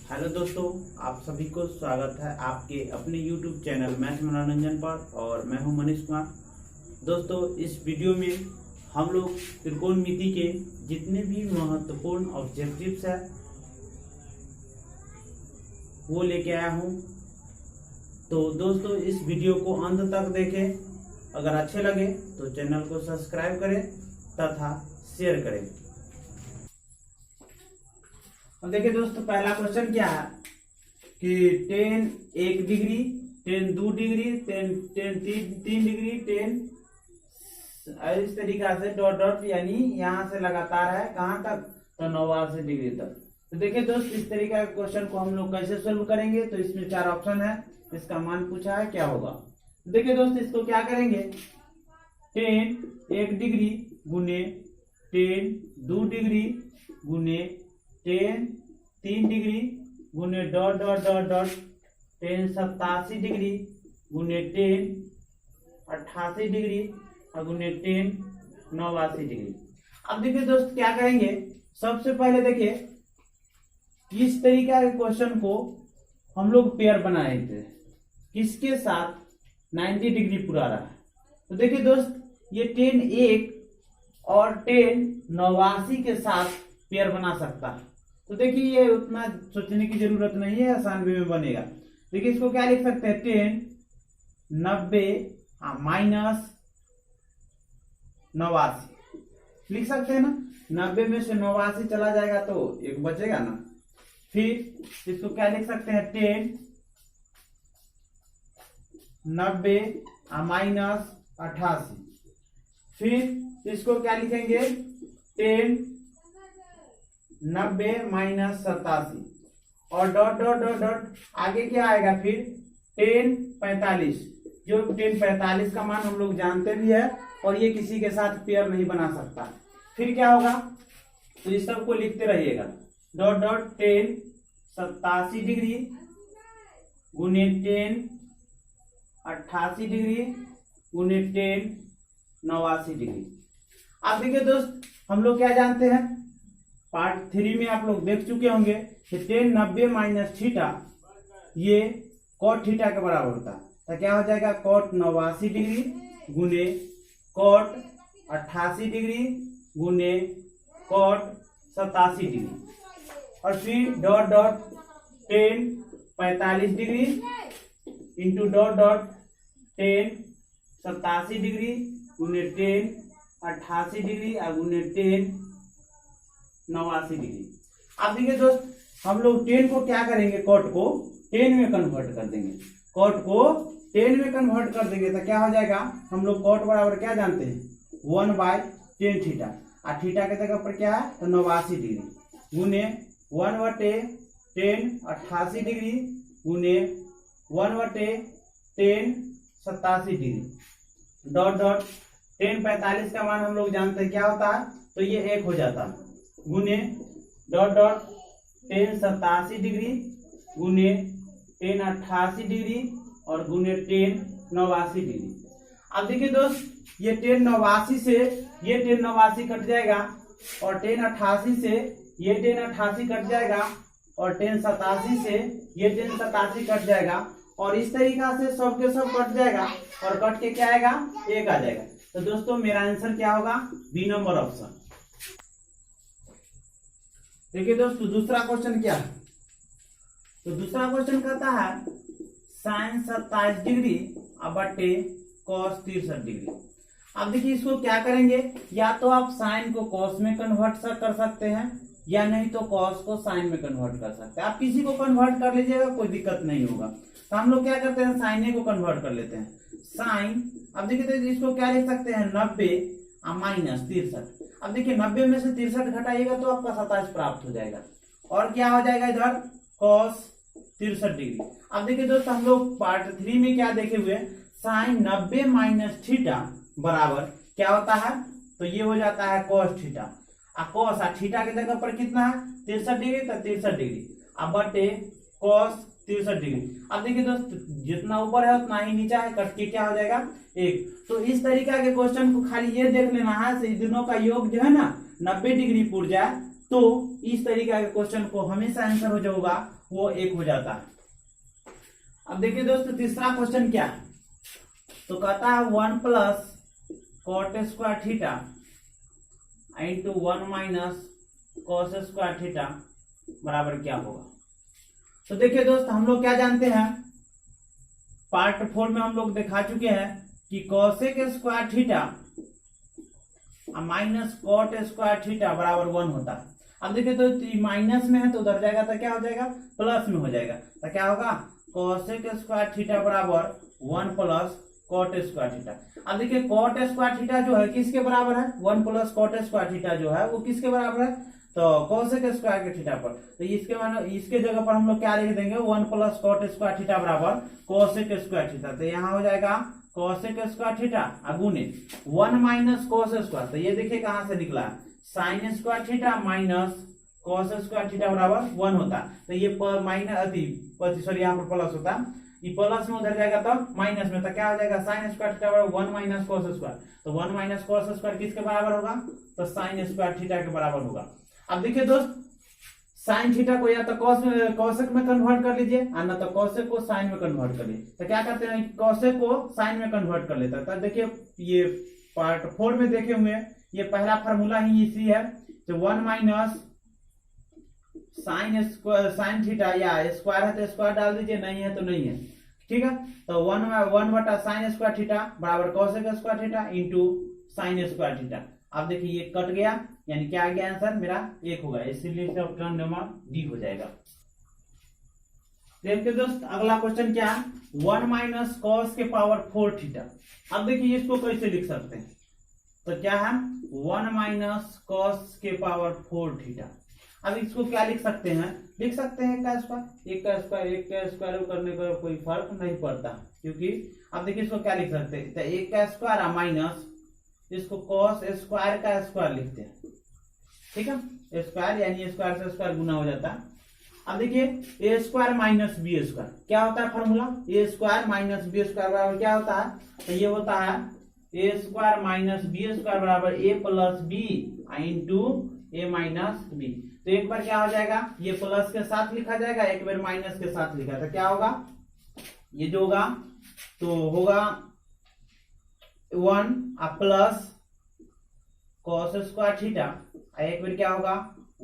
Hello दोस्तों, आप सभी को स्वागत है आपके अपने YouTube चैनल मैथ मनोरंजन पर। और मैं हूं मनीष कुमार। दोस्तों, इस वीडियो में हम लोग त्रिकोणमिति के जितने भी महत्वपूर्ण ऑब्जेक्टिव्स है वो लेके आया हूं। तो दोस्तों, इस वीडियो को अंत तक देखें। अगर अच्छे लगे तो चैनल को सब्सक्राइब करें तथा शेयर करें। अब देखिए दोस्तों, पहला क्वेश्चन क्या है कि tan 1 degree, tan 2 degree, tan 3 degree, tan इस तरीका से डॉट डॉट यानी यहाँ से लगातार है कहाँ तक, तो 89 डिग्री तक। तो देखिए दोस्त, इस तरीका के क्वेश्चन को हम लोग कैसे सोल्व करेंगे। तो इसमें 4 ऑप्शन है, इसका मान पूछा है क्या होगा। देखिए दोस्त, इसको क्या करेंगे, tan 1 डिग्री गुने tan 2 डिग्री गुने tan 3 डिग्री गुने dot dot dot dot tan 87 degree गुने tan 88 डिग्री और गुने tan 89 डिग्री। अब देखिए दोस्त, क्या करेंगे, सबसे पहले देखिए इस तरीका के क्वेश्चन को हम लोग पेयर बनाए थे, किसके साथ 90 डिग्री पूरा रहा है। तो देखिए दोस्त, ये tan 1 और tan 89 के साथ पेयर बना सकता है। तो देखिए ये उतना सोचने की जरूरत नहीं है, आसान वे में बनेगा। देखिए इसको क्या लिख सकते हैं, tan 90 माइनस 89 लिख सकते हैं ना। 90 में से 89 चला जाएगा तो एक बचेगा ना। फिर इसको क्या लिख सकते हैं, tan 90 माइनस 88। फिर इसको क्या लिखेंगे, tan 90 माइनस 87 और डॉट डॉट डॉट डॉट आगे क्या आएगा, फिर tan 45। जो tan 45 का मान हम लोग जानते भी है और ये किसी के साथ पेयर नहीं बना सकता। फिर क्या होगा, तो इस सब को लिखते रहिएगा, डॉट डॉट tan 87 डिग्री गुने tan 88 डिग्री गुने tan 89 डिग्री। अब देखिए दोस्त, हम लोग क्या जानते हैं, पार्ट 3 में आप लोग देख चुके होंगे कि tan 90 माइनस थीटा ये cot थीटा के बराबर होता है। तो क्या हो जाएगा, cot 89 डिग्री गुने cot 88 डिग्री गुने cot 87 डिग्री और फिर dot dot tan 45 degree into dot dot tan 87 degree गुने tan 88 डिग्री और गुने tan 89 डिग्री। अब देखिए दोस्त, हम लोग tan को क्या करेंगे, cot को tan में कन्वर्ट कर देंगे। cot को tan में कन्वर्ट कर देंगे तो क्या हो जाएगा, हम लोग cot बराबर क्या जानते हैं, 1/tan थीटा। और थीटा के जगह पर क्या है, तो 89 डिग्री गुने 1/tan 88 डिग्री गुने 1/tan 87 degree dot dot tan 45 का मान हम लोग जानते हैं क्या होता है, तो ये 1 हो जाता है गुने डॉट डॉट tan 87 डिग्री गुने tan 88 डिग्री और गुने tan 89 डिग्री। अब देखिए दोस्त, ये tan 89 से ये tan 89 कट जाएगा और tan 88 से ये tan 88 कट जाएगा और tan 87 से ये tan 87 कट जाएगा और इस तरीका से सब के सब कट जाएगा और कट के क्या आएगा, 1 आ जाएगा। तो दोस्तों मेरा आंसर क्या होगा, बी नंबर ऑप्शन। देखिए दोस्तों, दूसरा क्वेश्चन क्या है, तो दूसरा क्वेश्चन कहता है sin 27 डिग्री बटे cos 63 डिग्री। अब देखिए इसको क्या करेंगे, या तो आप साइन को cos में कन्वर्ट कर सकते हैं या नहीं तो cos को sin में कन्वर्ट कर सकते हैं। आप किसी को कन्वर्ट कर लीजिएगा, कोई दिक्कत नहीं होगा। तो हम लोग क्या करते हैं, sin को कन्वर्ट कर लेते हैं, sin। अब देखिए तो इसको क्या लिख सकते हैं, 90 माइनस 63। अब देखिए 90 में से 63 घटाइएगा तो आपका 27 प्राप्त हो जाएगा और क्या हो जाएगा इधर, cos 63 डिग्री। अब देखिए दोस्त, हम लोग पार्ट 3 में क्या देखे हुए, sin 90 माइनस थीटा बराबर क्या होता है, तो ये हो जाता है cos थीटा। cos थीटा के जगह पर कितना है, 63 डिग्री, तो 63 डिग्री अब बटे cos 63 डिग्री। अब देखिए दोस्त, जितना ऊपर है उतना ही नीचा है, कट के क्या हो जाएगा, 1। तो इस तरीका के क्वेश्चन को खाली ये देख लेना है, इन दोनों का योग जो है ना 90 डिग्री पूर जाए तो इस तरीका के क्वेश्चन को हमेशा आंसर हो जाएगा वो 1 हो जाता है। अब देखिए दोस्तों तीसरा क्वेश्चन क्या है, तो कहता है 1 plus cot square theta into 1 minus cos square theta बराबर क्या होगा। तो देखिए दोस्त हम लोग क्या जानते हैं, पार्ट 4 में हम लोग दिखा चुके हैं कि cosec square theta minus cot square theta बराबर 1 होता है। अब देखिए तो माइनस में है तो उधर जाएगा तो क्या हो जाएगा, प्लस में हो जाएगा, तो क्या होगा कॉसेक स्क्वायर थीटा बराबर 1 प्लस कॉट स्क्वायर थीटा। अब देखिए कॉट स्क्वायर थीटा जो है किसके बराबर है, 1 प्लस कॉट स्क्वायर थीटा जो है वो किसके बराबर है, तो कॉसेक स्क्वायर के थीटा पर। तो इसके जगह पर हम लोग क्या लिख देंगे, 1 प्लस कॉट स्क्वायर थीटा बराबर कॉसेक स्क्वायर थीटा। तो यहाँ हो जाएगा कॉसेक स्क्वायर थीटा अगुने 1 माइनस कॉस स्क्वायर। तो ये देखिए कहां से निकला, sine square theta minus cos square theta बराबर 1 होता। तो ये माइनस सॉरी यहाँ पर प्लस होता, ये प्लस में उधर जाएगा तब माइनस में, तो क्या हो जाएगा साइन स्क्वायर थीटा बराबर 1 माइनस कॉस स्क्वायर। तो 1 माइनस कॉस स्क्वायर किसके बराबर होगा, तो साइन स्क्वायर थीटा के बराबर होगा। अब देखिए दोस्त साइन थीटा को या तो कॉसेक में कन्वर्ट कर लीजिए और ना तो कॉसेक को साइन में कन्वर्ट कर लीजिए। तो क्या करते हैं, कॉसेक को साइन में कन्वर्ट कर लेता है। तो देखिए ये पार्ट 4 में देखे हुए ये पहला फार्मूला ही इसी है, तो 1 माइनस साइन थीटा या स्क्वायर है तो स्क्वायर डाल दीजिए, नहीं है तो नहीं है, ठीक है। तो 1 बटा साइन स्क्वायर थीटा बराबर cosec square theta into sine square theta. अब देखिए ये कट गया, यानी क्या आ गया आंसर मेरा 1 होगा, इसीलिए इसका ऑप्शन नंबर डी हो जाएगा। देखिए दोस्त अगला क्वेश्चन क्या है, 1 माइनस कॉस के पावर 4 थीटा। अब देखिए इसको कैसे लिख सकते हैं, तो क्या है 1 माइनस कॉस के पावर 4 थीटा। अब इसको क्या लिख सकते हैं, लिख सकते हैं का स्क्वायर, एक का स्क्वायर करने का कोई फर्क नहीं पड़ता, क्योंकि अब देखिए इसको क्या लिख सकते हैं, तो एक का स्क्वायर माइनस इसको कॉस स्क्वायर का स्क्वायर लिखते हैं, ठीक है। स्क्वायर यानी स्क्वायर से स्क्वायर गुना हो जाता है। अब देखिए ए स्क्वायर माइनस बी स्क्वायर क्या होता है फॉर्मूला, ए स्क्वायर माइनस बी स्क्वायर बराबर क्या होता है, तो ये होता है A square minus B square बराबर ए plus B into A minus B. तो एक बार क्या हो जाएगा, ये प्लस के साथ लिखा जाएगा, एक बार माइनस के साथ लिखा, तो क्या होगा, ये जो होगा तो होगा 1 प्लस कॉस स्क्वायर थीटा, एक बार क्या होगा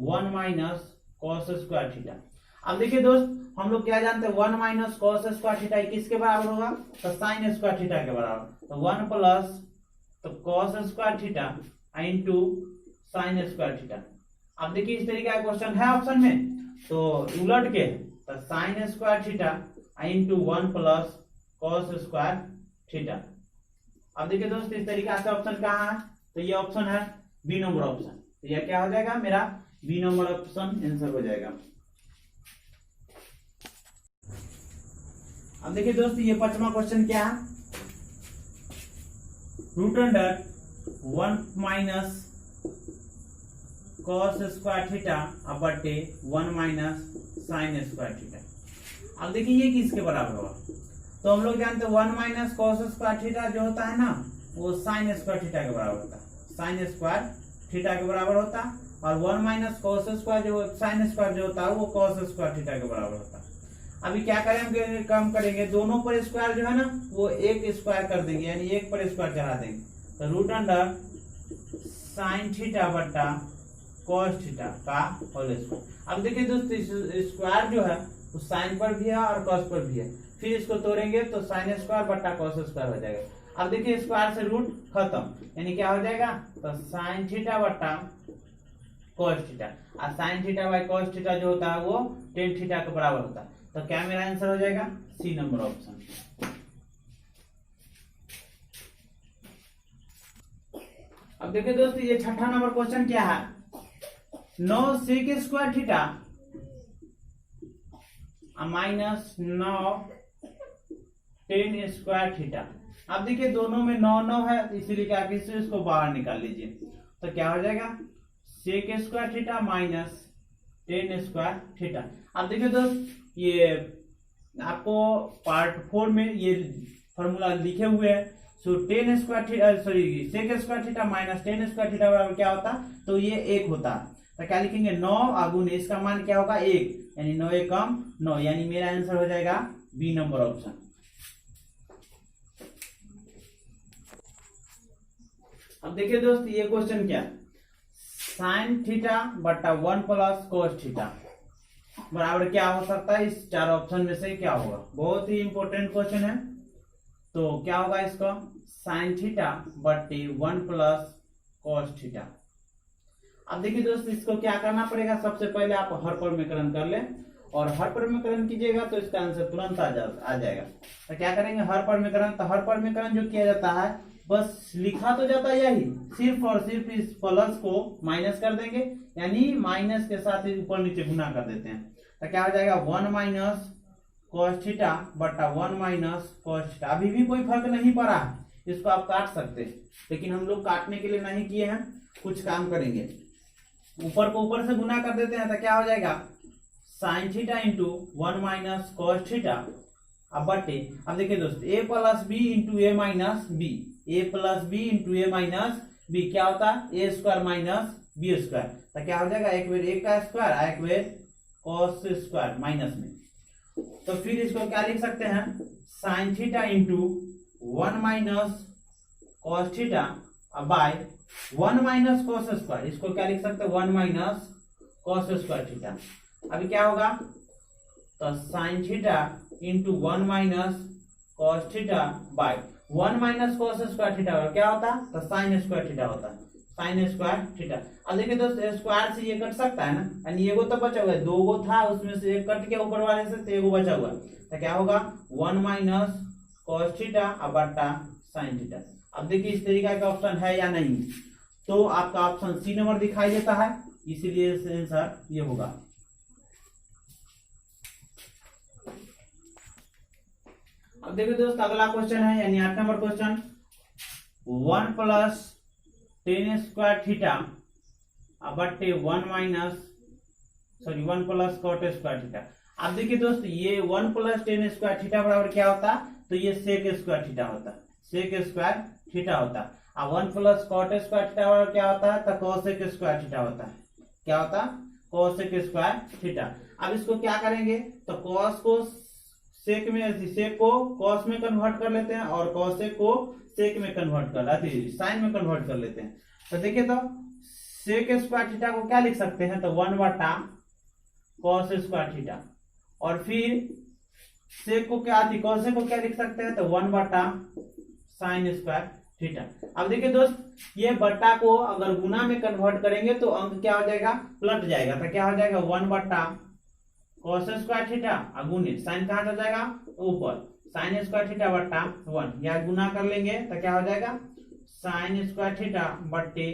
1 माइनस कॉस स्क्वायर थीटा। अब देखिए दोस्त हम लोग क्या जानते हैं, 1 माइनस कॉस स्क्वायर थीटा किसके बराबर होगा, तो साइन स्क्वायर थीटा के बराबर। तो 1 प्लस तो cos square theta into sine square theta. अब देखिए इस तरीके का क्वेश्चन है ऑप्शन में, तो उलट के तो sign square theta into 1 plus cos square theta. अब देखिए दोस्त इस तरीके से ऑप्शन कहाँ है, तो ये ऑप्शन है बी नंबर ऑप्शन। तो यह क्या हो जाएगा मेरा बी नंबर ऑप्शन आंसर हो जाएगा। अब देखिए दोस्त ये 5वां क्वेश्चन क्या है, root under 1 minus cos square theta बटे 1 माइनस साइन स्क्वायर थीटा। अब देखिए ये किसके बराबर होगा, तो हम लोग जानते हैं 1 माइनस कॉस स्क्वायर थीटा जो होता है ना वो साइन स्क्वायर थीटा के बराबर होता है, साइन स्क्वायर थीटा के बराबर होता है, और 1 माइनस कॉस स्क्वायर जो साइन स्क्वायर जो होता है वो कॉस स्क्वायर थीटा के बराबर होता है। अभी क्या करेंगे, काम करेंगे दोनों पर स्क्वायर जो है ना वो एक स्क्वायर कर देंगे, यानी एक पर स्क्वायर चढ़ा देंगे। तो रूट अंडर साइन थीटा बट्टा कॉस थीटा का होल स्क्वायर। अब देखिए दोस्तों स्क्वायर जो है वो साइन पर भी है और कॉस पर भी है, फिर इसको तोड़ेंगे तो साइन स्क्वायर बट्टा कॉस स्क्वायर हो जाएगा। अब देखिए स्क्वायर से रूट खत्म, यानी क्या हो जाएगा, तो साइन थीटा बट्टा कॉस थीटा, और sine theta by cos theta जो होता है वो टेन थीटा के बराबर होता है। तो क्या मेरा आंसर हो जाएगा सी नंबर ऑप्शन। अब देखिए दोस्तों ये 6ठा नंबर क्वेश्चन क्या है, 9 sec square theta minus 9 10 square theta. अब देखिए दोनों में 9 9 है, इसीलिए क्या कीजिए इसको बाहर निकाल लीजिए, तो क्या हो जाएगा sec square theta minus 10 square theta. अब देखिए दोस्त ये आपको पार्ट 4 में ये फॉर्मूला लिखे हुए हैं, so 10 square theta sorry sec square theta minus 10 square theta बराबर क्या होता, तो ये 1 होता। तो क्या लिखेंगे 9 अगुने इसका मान क्या होगा 1, यानी 9 एक कम 9, यानी मेरा आंसर हो जाएगा बी नंबर ऑप्शन। अब देखिए दोस्त ये क्वेश्चन क्या, साइन थीटा बटा 1 प्लस कोस थीटा बराबर क्या हो सकता है, इस चार ऑप्शन में से क्या होगा। बहुत ही इंपॉर्टेंट क्वेश्चन है। तो क्या होगा इसका, साइन थीटा बटे 1 प्लस कोस थीटा। अब देखिए दोस्त इसको क्या करना पड़ेगा, सबसे पहले आप हर परमीकरण कर ले, और हर परमीकरण कीजिएगा तो इसका आंसर तुरंत आ जाएगा। तो क्या करेंगे हर परमीकरण, तो हर परमीकरण जो किया जाता है बस लिखा तो जाता है यही, सिर्फ और सिर्फ इस प्लस को माइनस कर देंगे, यानी माइनस के साथ ऊपर नीचे गुना कर देते हैं। तो क्या हो जाएगा 1 माइनस कॉस थीटा बटा 1 माइनस कॉस थीटा। अभी भी कोई फर्क नहीं पड़ा है, इसको आप काट सकते हैं, लेकिन हम लोग काटने के लिए नहीं किए हैं, कुछ काम करेंगे, ऊपर को ऊपर से गुना कर देते हैं। तो क्या हो जाएगा sine theta into 1 minus cos theta. अब बटे, अब देखिए दोस्त a plus B into A minus B, A plus B into A minus B क्या होता है A square minus B square. तो क्या हो जाएगा एक बेर ए का स्क्वायर, एक बेर कॉस स्क्वायर माइनस में। तो फिर इसको क्या लिख सकते हैं, sign theta into 1 minus cos theta by 1 minus cos square. इसको क्या लिख सकते हैं 1 माइनस कॉस स्क्वायर थीटा। अभी क्या होगा, तो sign theta into 1 minus cos theta by 1 minus cos square theta क्या होता है, तो साइन स्क्वायर थीटा होता है, साइन स्क्वायर थीटा। अब देखिए दोस्त स्क्वायर से ये कट सकता है ना, यानी एगो तो बचा हुआ है, दो गो था उसमें से एक कट गया ऊपर वाले से, तो एगो बचा हुआ है। तो क्या होगा 1 माइनस कॉस थीटा बटा साइन थीटा। अब देखिए इस तरीका का ऑप्शन है या नहीं, तो आपका ऑप्शन सी नंबर दिखाई देता है, इसीलिए आंसर ये होगा। अब देखिए दोस्त अगला क्वेश्चन है, यानी 8 number question, 1 plus ten square theta बटे 1 प्लस कॉट स्क्वायर थीटा। अब देखिए दोस्त ये 1 प्लस टेन स्क्वायर थीटा बराबर क्या होता है, तो ये सेक स्क्वायर थीटा होता है, सेक स्क्वायर थीटा होता है। अब 1 प्लस कॉट स्क्वायर थीटा बराबर क्या होता है, तो कोसेक स्क्वायर थीटा होता है। क्या होता है कोसेक स्क्वायर थीटा। अब इसको क्या करेंगे, तो कॉस को सेक में, सेक को कॉस में कन्वर्ट कर लेते हैं, और कॉसेक को सेक में कन्वर्ट कर साइन में कन्वर्ट कर लेते हैं। तो देखिए तो सेक स्क्वायर थीटा को क्या लिख सकते हैं, तो 1 बटा कॉस स्क्वायर थीटा, और फिर सेक को क्या आती कॉसेक को क्या लिख सकते हैं, तो 1 बटा साइन स्क्वायर थीटा। अब देखिए दोस्त ये बट्टा को अगर गुना में कन्वर्ट करेंगे तो अंक क्या हो जाएगा पलट जाएगा। तो क्या हो जाएगा 1 बटा कॉस स्क्वायर थीटा अगुने साइन कहाँ हो जाएगा ऊपर, साइन स्क्वायर थीटा बट्टा 1, या गुना कर लेंगे तो क्या हो जाएगा साइन स्क्वायर थीटा बट्टे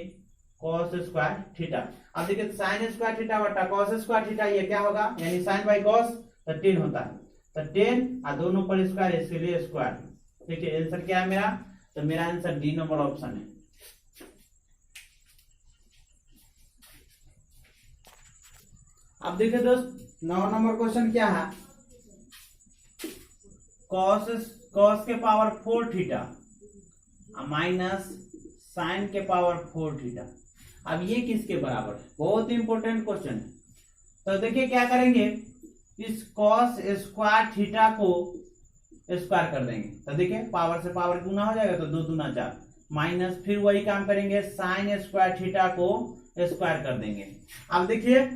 कॉस स्क्वायर थीटा। अब देखिए साइन स्क्वायर थीटा बट्टा कॉस स्क्वायर थीटा ये क्या होगा, यानी साइन बाई कॉस तो 10 होता है, तो 10 और दोनों पर स्क्वायर इसलिए स्क्वायर। ठीक है आंसर क्या है मेरा, तो मेरा आंसर डी नंबर ऑप्शन है। अब देखिए दोस्त 9 नंबर क्वेश्चन क्या है, कॉस के पावर 4 थीटा माइनस साइन के पावर 4 थीटा। अब ये किसके बराबर है, बहुत इंपॉर्टेंट क्वेश्चन है। तो देखिए क्या करेंगे, इस कॉस स्क्वायर थीटा को स्क्वायर कर देंगे, तो देखिए पावर से पावर गुना हो जाएगा, तो 2 दूना 4 माइनस, फिर वही काम करेंगे साइन स्क्वायर थीटा को स्क्वायर कर देंगे। अब देखिए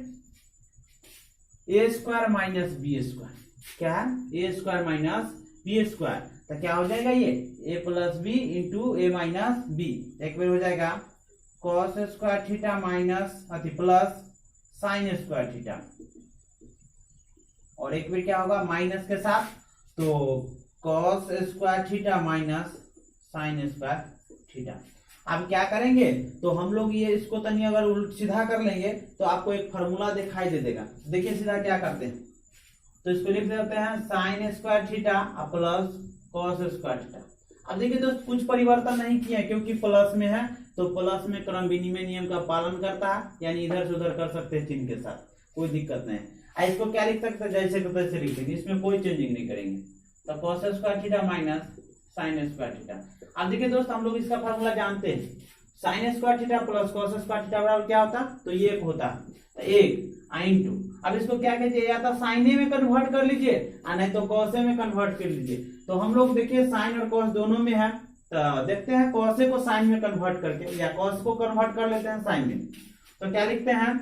ए स्क्वायर माइनस बी स्क्वायर क्या है, A square minus B square, तो क्या हो जाएगा ये ए plus B into A minus B, एक बार हो जाएगा cos square theta minus plus sign square theta, और एक बार क्या होगा माइनस के साथ, तो cos square theta minus sign square theta. अब क्या करेंगे, तो हम लोग ये इसको तनी अगर उल्ट सीधा कर लेंगे तो आपको एक फार्मूला दिखाई दे देगा। देखिए सीधा क्या करते हैं, तो इसको लिख देते हैं sign square theta plus cos square theta. अब देखिए दोस्त कुछ परिवर्तन नहीं किया क्योंकि प्लस में है, तो प्लस में क्रम विनिमय नियम का पालन करता है, यानी इधर से उधर कर सकते हैं चिन्ह के साथ, कोई दिक्कत नहीं है। इसको क्या लिख सकते हैं, जैसे को तैसे लिख देंगे, इसमें कोई चेंजिंग नहीं करेंगे, तो cos square theta minus sign square theta. अब देखिए दोस्त हम लोग इसका फार्मूला जानते हैं, sign square theta plus cos square theta बराबर क्या होता, तो ये एक होता, तो एक इंटू, अब इसको क्या कीजिए, या तो साइने में कन्वर्ट कर लीजिए और नहीं तो कॉसे में कन्वर्ट कर लीजिए। तो हम लोग देखिए साइन और कॉस दोनों में है, तो देखते हैं कॉसे को साइन में कन्वर्ट करके, या कॉस को कन्वर्ट कर लेते हैं साइन में। तो क्या लिखते हैं,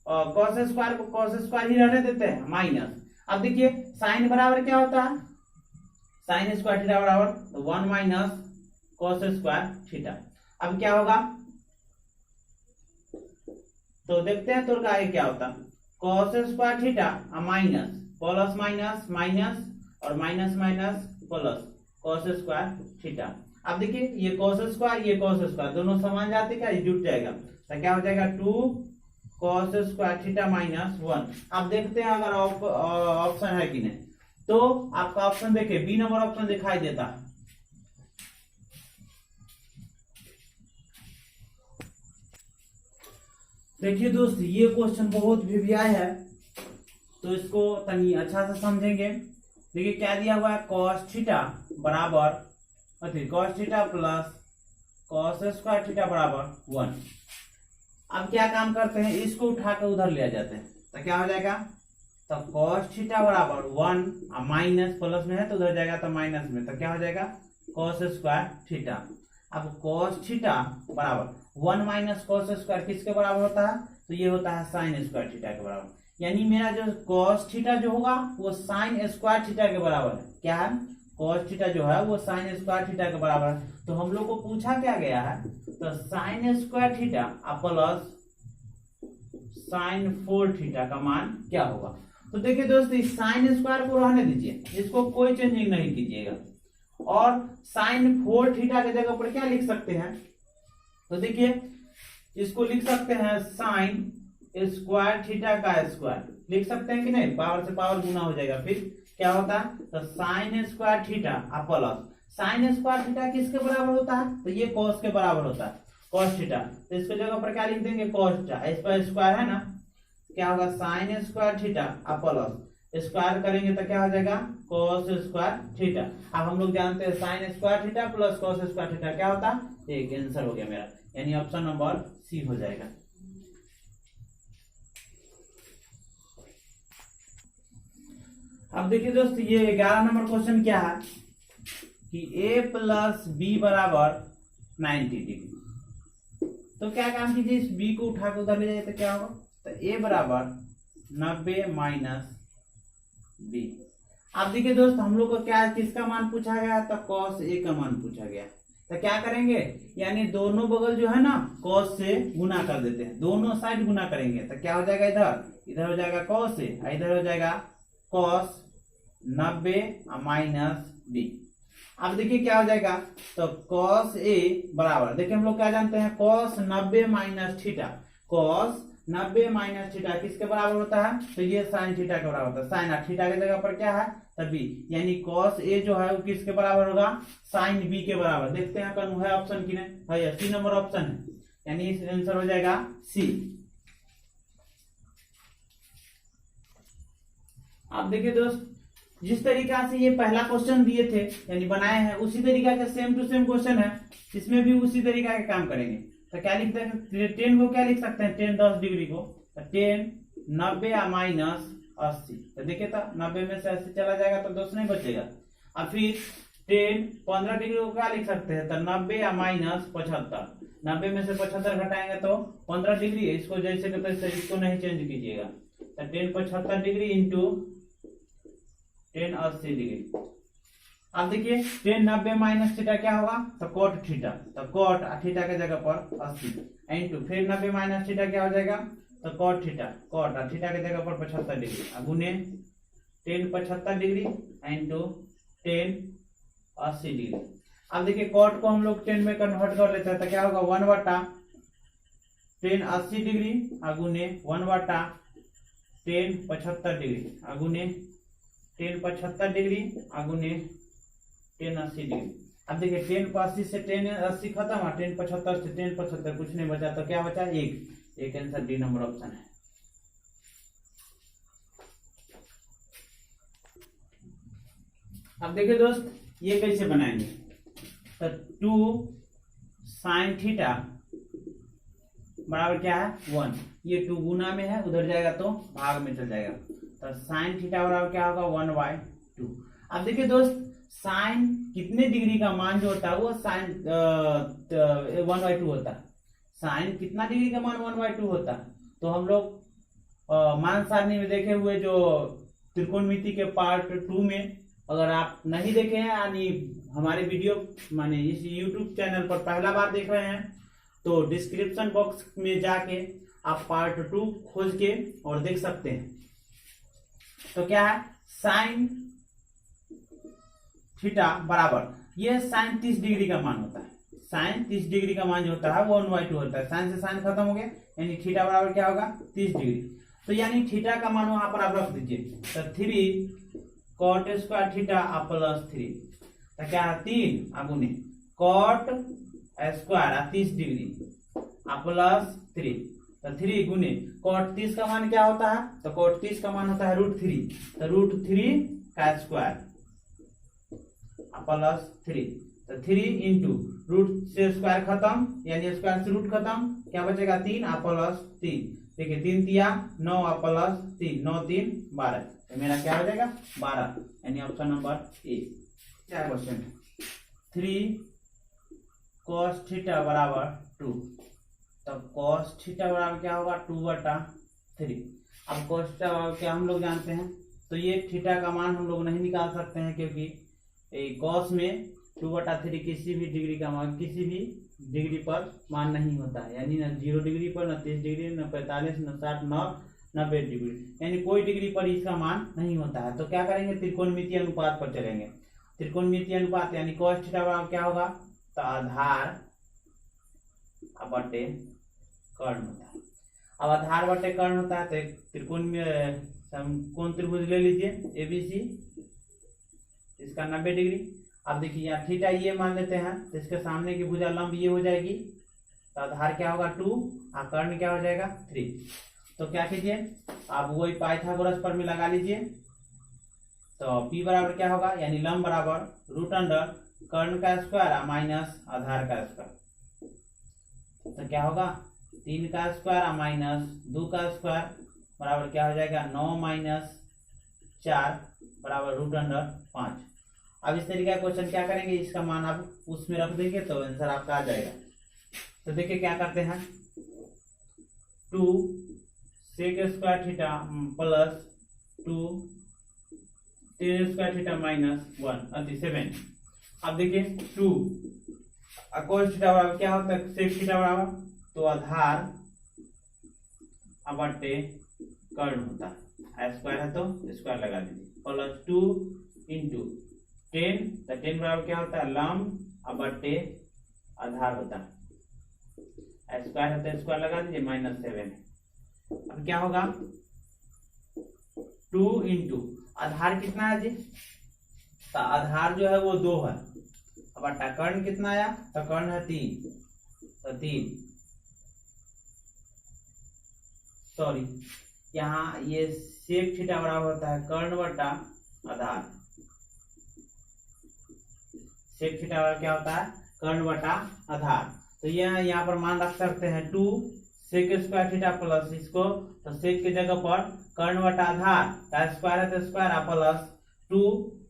कॉस स्क्वायर को कॉस स्क्वायर ही रहने देते हैं माइनस। अब देखिए साइन बराबर क्या होता है, साइन स्क्वायर थीटा बराबर 1 माइनस कॉस स्क्वायर थीटा। अब क्या होगा, तो देखते हैं तो आगे क्या होता, cos square theta minus plus minus minus और minus minus plus cos square theta. अब देखिए ये कॉस स्क्वायर ये कॉस स्क्वायर दोनों समान जाते क्या, जुट जाएगा, तो क्या हो जाएगा 2 कॉस स्क्वायर थीटा माइनस 1। अब देखते हैं अगर ऑप्शन है कि नहीं, तो आपका ऑप्शन देखिए बी नंबर ऑप्शन दिखाई देता है। देखिए दोस्त ये क्वेश्चन बहुत वीवीआई है, तो इसको तनी अच्छा से समझेंगे। देखिए क्या दिया हुआ है, कॉस थीटा बराबर cos theta plus cos square theta बराबर 1। अब क्या काम करते हैं, इसको उठाकर उधर ले जाते हैं, तो क्या हो जाएगा, तो कॉस थीटा बराबर 1 माइनस प्लस में है तो उधर जाएगा तो माइनस में, तो क्या हो जाएगा कॉस स्क्वायर थीटा। अब कॉस थीटा बराबर 1 माइनस कॉस स्क्वायर किसके बराबर होता है, तो ये होता है साइन स्क्वायर थीटा के बराबर। यानी मेरा जो कॉस थीटा जो होगा वो साइन स्क्वायर थीटा के बराबर है। क्या है, कॉस थीटा जो है वो साइन स्क्वायर थीटा के बराबर है। तो हम लोग को पूछा क्या गया है, तो sign square theta plus sign 4 theta का मान क्या होगा। तो देखिए दोस्तों इस साइन स्क्वायर को रहने दीजिए, इसको कोई चेंजिंग नहीं कीजिएगा, और साइन 4 थीटा की जगह पर क्या लिख सकते हैं, तो देखिए इसको लिख सकते हैं साइन स्क्वायर थीटा का स्क्वायर, लिख सकते हैं कि नहीं, पावर से पावर गुना हो जाएगा, फिर क्या होता है, तो sign square theta plus sign square theta किसके बराबर होता है, तो ये कॉस के बराबर होता है, कॉस थीटा। तो इसके जगह पर क्या लिख देंगे, कॉस थीटा, इस पर स्क्वायर है ना, क्या होगा sign square theta plus square करेंगे तो क्या हो जाएगा कॉस स्क्वायर थीटा। अब हम लोग जानते हैं sign square theta plus cos square theta क्या होता है, एक आंसर हो गया मेरा, यानी ऑप्शन नंबर सी हो जाएगा। अब देखिए दोस्त ये 11 नंबर क्वेश्चन क्या है कि a प्लस बी बराबर 90 डिग्री। तो क्या काम कीजिए, इस b को उठा के उधर ले जाए तो क्या होगा, तो a बराबर 90 माइनस बी। अब देखिए दोस्त हम लोग को क्या किसका मान पूछा गया, तो कॉस a का मान पूछा गया। तो क्या करेंगे, यानी दोनों बगल जो है ना कॉस से गुना कर देते हैं, दोनों साइड गुना करेंगे तो क्या हो जाएगा, इधर हो जाएगा कॉस ए, इधर हो जाएगा कॉस 90 माइनस बी। अब देखिए क्या हो जाएगा, तो कॉस ए बराबर, देखिए हम लोग क्या जानते हैं, cos 90 minus theta, cos 90 minus theta किसके बराबर होता है, तो ये साइन थीटा के बराबर होता है, साइन थीटा की जगह पर क्या है, तभी यानी कॉस ए जो है वो किसके बराबर होगा, साइन बी के बराबर। देखते हैं कौन है ऑप्शन की नहीं, भैया सी नंबर ऑप्शन है, यानी इस आंसर हो जाएगा सी। अब देखिए दोस्त जिस तरीका से ये पहला क्वेश्चन दिए थे यानी बनाए हैं उसी तरीका का सेम टू सेम क्वेश्चन है, इसमें भी उसी तरीका के काम करेंगे। तो क्या लिखते हैं, 10 को क्या लिख सकते हैं, 10 10 डिग्री को, तो 10 90 माइनस 80। तो देखिए तो 90 में से 80 चला जाएगा तो 10 नहीं बचेगा। अब फिर 10 15 डिग्री को क्या लिख सकते हैं, तो 90 माइनस 75, 90 में से 75 घटाएंगे तो 15 डिग्री, इसको जैसे कि तैसे इसको नहीं चेंज कीजिएगा, तो 10 75 डिग्री इंटू 10 80 डिग्री। अब देखिए 10 90 माइनस थीटा क्या होगा, तो कोट थीटा, तो कोट थीटा के जगह पर 80 इंटू फिर 90 माइनस थीटा क्या हो जाएगा, तो कोट थीटा, कोट थीटा के जगह पर 75 डिग्री गुने 10 75 डिग्री इंटू 10 80 डिग्री। अब देखिए कोट को हम लोग 10 में कन्वर्ट कर लेते हैं तो क्या होगा 1 बटा 10 80 डिग्री गुने 1 बटा 10 75 डिग्री गुने 10 75 डिग्री गुने 10 80 डिग्री। अब देखिए 10 80 से 10 80 खत्म, 10 75 से 10 75 कुछ नहीं बचा, तो क्या बचा एक आंसर डी नंबर ऑप्शन है। अब देखिए दोस्त ये कैसे बनाएंगे, तो 2 साइन थीटा बराबर क्या है 1। ये 2 गुना में है, उधर जाएगा तो भाग में चल जाएगा। तो साइन थीटा बराबर क्या होगा 1/2। अब देखिए दोस्त, साइन कितने डिग्री का मान जो होता है वो साइन 1/2 होता है। साइन कितना डिग्री का मान 1/2 होता है। तो हम लोग मान सारणी में देखे हुए जो त्रिकोणमिति के पार्ट 2 में, अगर आप नहीं देखे हैं यानी हमारे वीडियो माने इस YouTube चैनल पर पहला बार देख रहे हैं, तो डिस्क्रिप्शन बॉक्स में जाके आप पार्ट 2 खोज के और देख सकते हैं। तो क्या है, साइन थीटा बराबर, ये साइन 30 डिग्री का मान होता है। साइन 30 डिग्री का मान जो होता है वो 1/2 होता है। साइन से साइन खत्म हो गया, यानी थीटा बराबर क्या होगा 30 डिग्री। तो यानी थीटा का मान वहां पर आप रख दीजिए। तो 3 cot स्क्वायर थीटा प्लस 3, तो क्या है 3 अगुने cot स्क्वायर 30 डिग्री प्लस 3, तो 3 गुने cot 30 का मान क्या होता है, तो cot 30 का मान होता है √3, तो √3 का स्क्वायर प्लस 3, तो 3 इंटू रूट से स्क्वायर खत्म, यानी स्क्वायर से रूट खत्म, क्या बचेगा 3 प्लस 3। देखिए 3 तिया 9 प्लस 3, 9 3 12, तो मेरा क्या हो जाएगा 12, यानी ऑप्शन नंबर ए। क्या क्वेश्चन 3 cos थीटा बराबर 2, तो cos थीटा बराबर क्या होगा 2/3। अब cos थीटा बराबर क्या हम लोग जानते हैं, तो ये थीटा का मान हम लोग नहीं निकाल सकते हैं, क्योंकि cos में 2/3 किसी भी डिग्री का मान किसी भी डिग्री पर मान नहीं होता है, यानी न 0 डिग्री पर, न 30 डिग्री, न 45, न 60, न 90 डिग्री, यानी कोई डिग्री पर इसका मान नहीं होता है। तो क्या करेंगे, त्रिकोणमितीय अनुपात पर चलेंगे। त्रिकोणमितीय अनुपात यानी cos थीटा बराबर क्या होगा, तो आधार बटे कर्ण होता है। अब आधार बटे कर्ण होता है तो एक त्रिकोण में कौन त्रिभुज ले लीजिए ABC, इसका 90 डिग्री। अब देखिए यहाँ थीटा ये मान लेते हैं, तो इसके सामने की भुजा लंब ये हो जाएगी, तो आधार क्या होगा 2 और कर्ण क्या हो जाएगा 3। तो क्या कीजिए, आप वही पाइथागोरस पर में लगा लीजिए। तो P बराबर क्या होगा, यानी लंब बराबर √अंडर कर्ण का स्क्वायर माइनस आधार का स्क्वायर, तो क्या होगा 3 का स्क्वायर माइनस 2 का स्क्वायर बराबर क्या हो जाएगा 9 - 4 बराबर √5। अब इस तरीके का क्वेश्चन क्या करेंगे, इसका मान आप उसमें रख देंगे तो आंसर आपका आ जाएगा। तो देखिए क्या करते हैं, 2 sec square theta plus 2 tan square theta minus 1/7। अब देखिए 2 cos थीटा बराबर क्या होता है sec थीटा बराबर, तो आधार बटे कर्ण होता है, स्क्वायर है तो स्क्वायर लगा दीजिए, प्लस 2 इंटू 10, तो 10 बराबर क्या होता है लंब बटे आधार होता है, स्क्वायर है तो स्क्वायर लगा दीजिए -7। अब क्या होगा 2 इंटू आधार कितना है जी, तो आधार जो है वो 2 है, अब बटा कर्ण कितना आया, तो कर्ण है 3, तो 3 सॉरी यहाँ ये सेक थीटा बराबर होता है कर्ण बटा आधार, सेक थीटा बराबर क्या होता है कर्ण बटा आधार। तो ये यहाँ पर मान रख सकते हैं 2 सेक स्क्वायर थीटा प्लस इसको, तो सेक की जगह पर कर्ण बटा आधार का स्क्वायर है तो स्क्वायर प्लस 2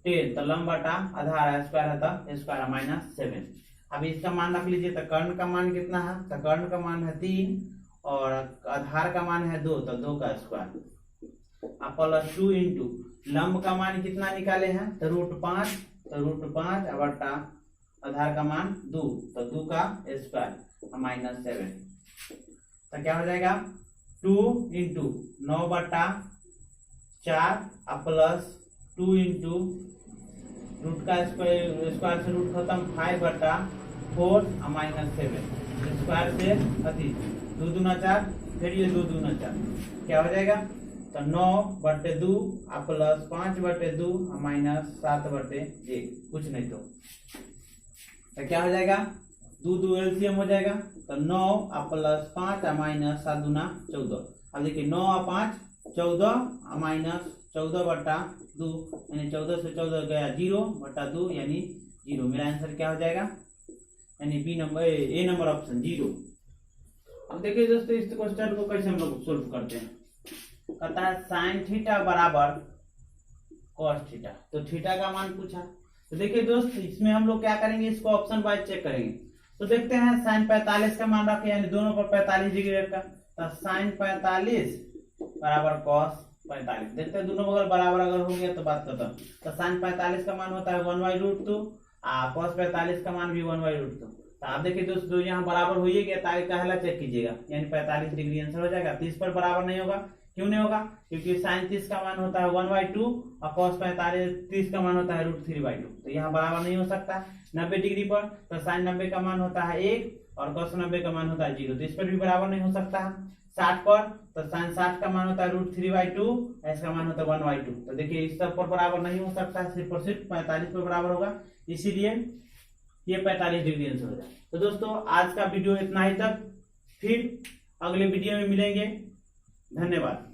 10, तो लंब बटा आधार स्क्वायर है तो स्क्वायर -7। अब इसका मान रख लीजिए, तो कर्ण का मान कितना है, तो कर्ण का मान है 3 और आधार का मान है 2, तो 2 का स्क्वायर प्लस 2 इंटू लंब का मान कितना निकाले हैं, तो √5, तो √5 बटा आधार का मान 2, तो 2 का स्क्वायर -7। तो क्या हो जाएगा 2 इंटू 9/4 प्लस 2 इंटू रूट का स्क्वायर से रूट खत्म 5/4 -7, स्क्वायर से अति 2 दूना 4, फिर ये 2 दूना 4 क्या हो जाएगा, तो 9/2 प्लस 5/2 -7/1, कुछ नहीं तो क्या हो जाएगा 2 एलसीएम हो जाएगा, तो 9 प्लस 5 -7 दूना 14। अब देखिए 9 और 5 14 -14/2, यानी 14 से 14 गया 0/2 यानी 0। मेरा आंसर क्या हो जाएगा, यानी ए नंबर ऑप्शन 0। अब देखिए दोस्तों इस क्वेश्चन को कैसे हम लोग सोल्व करते हैं। कहता है साइन थीटा बराबर कॉस थीटा, तो थीटा का मान पूछा। तो देखिए दोस्त इसमें हम लोग क्या करेंगे, इसको ऑप्शन वाइज चेक करेंगे। तो देखते हैं साइन 45 का मान रखे, यानी दोनों पर 45 डिग्री रखा, तो साइन 45 बराबर कॉस 45। देखते हैं दोनों बगल बराबर अगर हो गया तो बात खत्म। तो साइन 45 का मान होता है 1/√2, कॉस 45 का मान भी 1/√2। तो आप देखिए दोस्तों यहाँ बराबर हो ही गया, ताकि कहला चेक कीजिएगा, यानी 45 डिग्री आंसर हो जाएगा। 30 पर बराबर नहीं होगा, क्यों नहीं होगा, क्योंकि साइन 30 का मान होता है 1/2 और कॉस 30 का मान होता है √3/2, तो यहाँ बराबर नहीं हो सकता। 90 डिग्री पर तो साइन 90 का मान होता है 1 और कॉस 90 का मान होता है 0, तो इस पर भी बराबर नहीं हो सकता। 60 पर तो साइन 60 का मान होता है √3/2, इसका मान होता है 1/2, तो देखिए इस सब पर बराबर नहीं हो सकता, सिर्फ और सिर्फ 45 पर बराबर होगा, इसीलिए ये 45 डिग्री आंसर हो जाए। तो दोस्तों आज का वीडियो इतना ही तक, फिर अगले वीडियो में मिलेंगे। धन्यवाद।